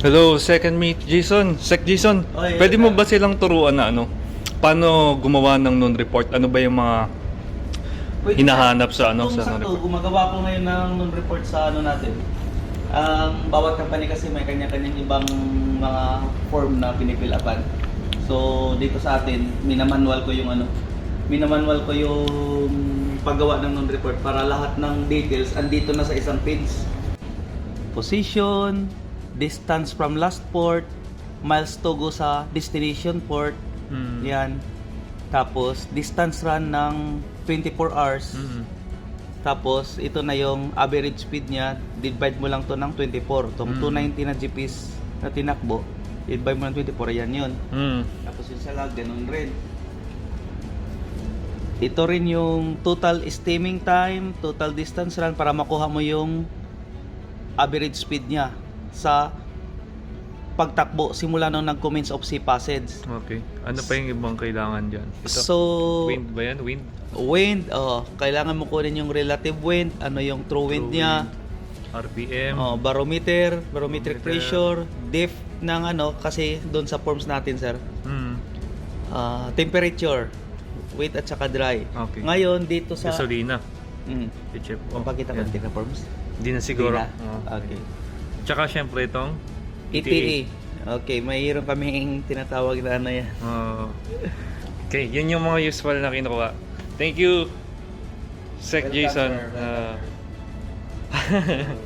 Hello, second meet Jason. Sec Jason, Oy, pwede mo sir. ba silang turuan na paano gumawa ng non-report? Ano ba yung mga hinahanap sa sa sakto, non-report? gumagawa ko ngayon ng non-report sa natin. Ang bawat company kasi may kanya-kanyang ibang mga form na pinipilapan. So dito sa atin, minamanual ko yung paggawa ng non-report para lahat ng details andito na sa isang page. Position, distance from last port, miles to go sa destination port, yan. Tapos distance run ng 24 hours. Tapos ito na yung average speed niya, divide mo lang to ng 24. Itong 290 na GPS na tinakbo, divide mo ng 24, yan yun. Tapos yung sa lag, ganun rin. Ito rin yung total steaming time, total distance run para makuha mo yung average speed niya sa pagtakbo simula nung nag-commence of sea passage. Okay. Ano pa yung ibang kailangan dyan? Ito, So, wind ba yan? wind, kailangan mo kunin yung relative wind, ano yung true wind niya, RPM. barometric Barometer. pressure, depth ng kasi doon sa forms natin, sir. Temperature, wet at saka dry. Okay. Ngayon dito sa Gasolina. Mm. I-check. Papakita ko yan. din na forms. Hindi na siguro. Hindi na? Okay. Tsaka syempre itong ETA. Okay, mayroon kaming tinatawag na yan. Okay, yun yung mga useful na kinukuha. Thank you, Sec Welcome, Jason. sir. Welcome.